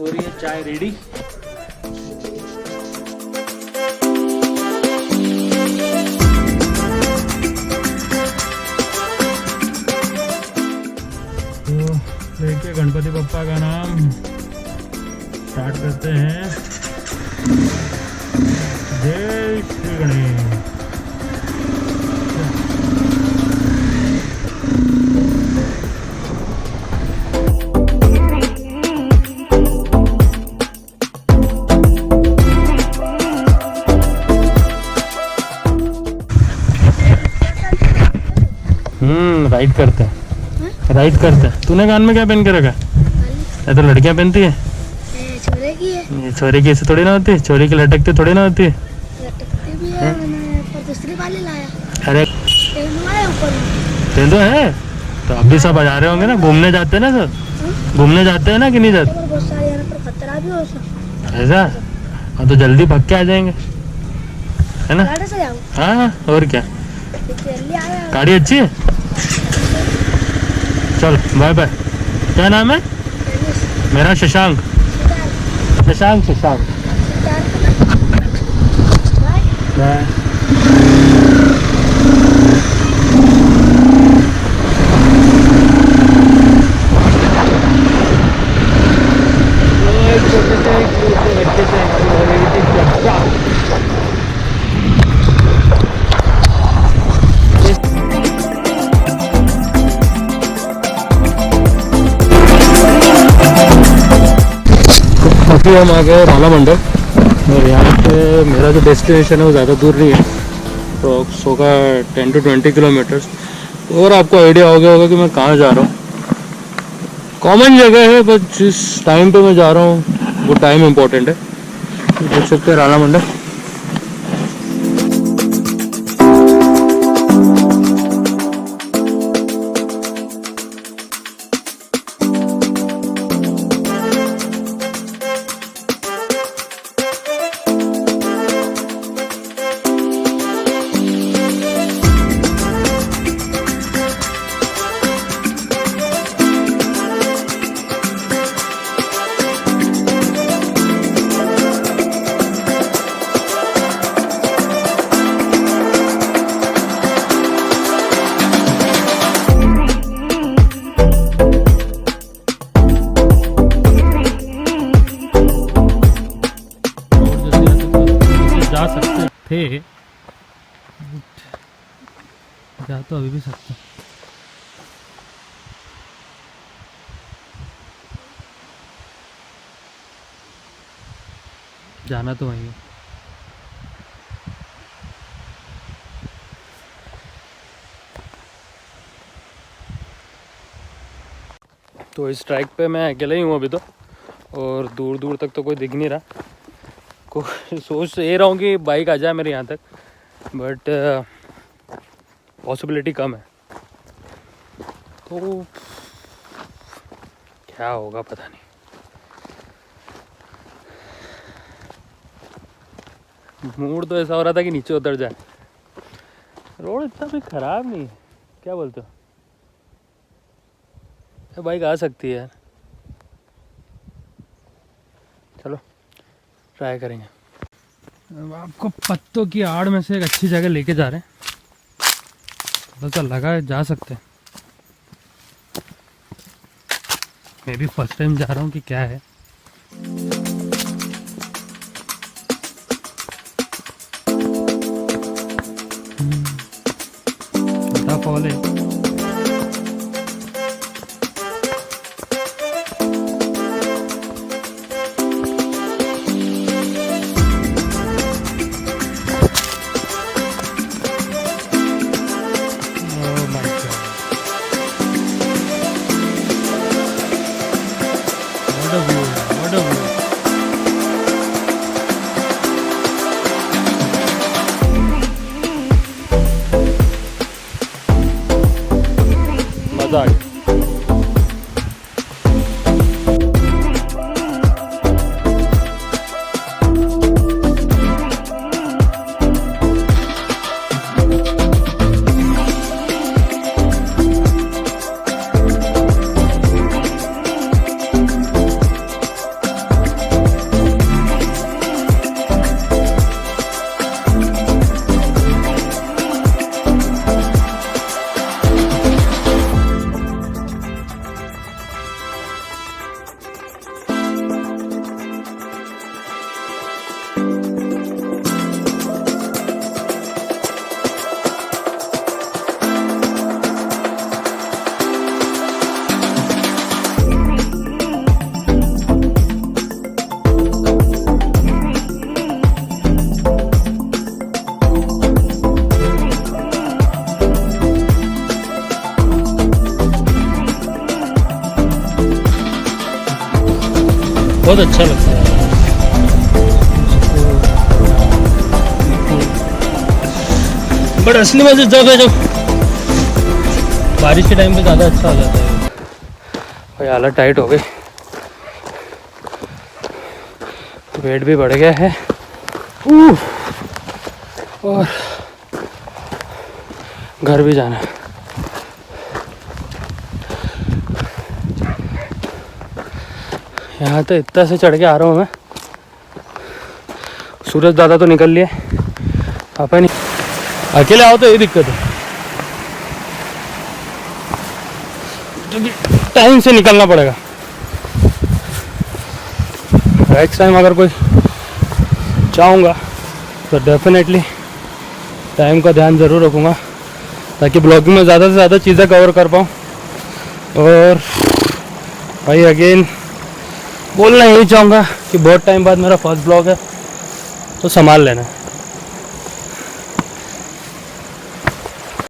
हो रही है चाय रेडी। तो लेके गणपति बप्पा का नाम स्टार्ट करते हैं। जय श्री गणेश। राइड करते हैं, राइड करते हैं। तूने कान में क्या पहन के रखा? ये तो लड़कियां पहनती है। छोरे की है। ये छोरे की ऐसे थोड़ी ना होती है, छोरे की लटकती थोड़ी ना होती है। लटकती भी है, मैंने पर दूसरी वाली लाया। अरे तेंदुआ है तो अभी सब आ जा रहे होंगे ना, घूमने जाते हैं ना सब। घूमने जाते हैं ना कि नहीं जाते? बहुत सारे यहाँ पर खतरा भी हो सकता है। ऐसा? हाँ तो जल्दी भाग के आ जाएंगे, है ना? गाड़ी से जाऊँ? हाँ और क्या, जल्दी आया। गाड़ी अच्छी है। चल बाय बाय। क्या नाम है? मेरा शशांक। शशांक शशांक। बाय। अभी हम आ गए राला मंडल और यहाँ पे मेरा जो डेस्टिनेशन है वो ज़्यादा दूर नहीं है, अप्रॉक्स होगा 10 to 20 किलोमीटर्स। और आपको आइडिया हो गया होगा कि मैं कहाँ जा रहा हूँ। कॉमन जगह है बट जिस टाइम पे मैं जा रहा हूँ वो टाइम इम्पोर्टेंट है। देख सकते हैं राला मंडल। जा सकते थे, जा तो अभी भी सकते। जाना तो वही है। तो इस ट्रैक पे मैं अकेला ही हूँ अभी तो, और दूर दूर तक तो कोई दिख नहीं रहा। सोच ये रहा हूँ कि बाइक आ जाए मेरे यहाँ तक, बट पॉसिबिलिटी कम है। तो क्या होगा पता नहीं। मूड तो ऐसा हो रहा था कि नीचे उतर जाए। रोड इतना भी ख़राब नहीं है, क्या बोलते हो? बाइक आ सकती है यार, चलो ट्राई करेंगे। अब आपको पत्तों की आड़ में से एक अच्छी जगह लेके जा रहे हैं, थोड़ा सा लगा जा सकते हैं। मैं भी फर्स्ट टाइम जा रहा हूँ कि क्या है। वाटरफॉल है। What a view. बहुत अच्छा लगता है। बट असली मजे जब है जब बारिश के टाइम पे ज़्यादा अच्छा हो जाता है। भाई हालत टाइट हो गई, वेट भी बढ़ गया है और घर भी जाना है। यहाँ तो इतना से चढ़ के आ रहा हूँ मैं। सूरज दादा तो निकल लिए, पापा नहीं। अकेले आओ तो ये दिक्कत है, टाइम से निकलना पड़ेगा। नेक्स्ट टाइम अगर कोई चाहूँगा तो डेफिनेटली टाइम का ध्यान ज़रूर रखूँगा, ताकि ब्लॉगिंग में ज़्यादा से ज़्यादा चीज़ें कवर कर पाऊँ। और भाई अगेन बोलना यही चाहूँगा कि बहुत टाइम बाद मेरा फर्स्ट ब्लॉग है, तो संभाल लेना।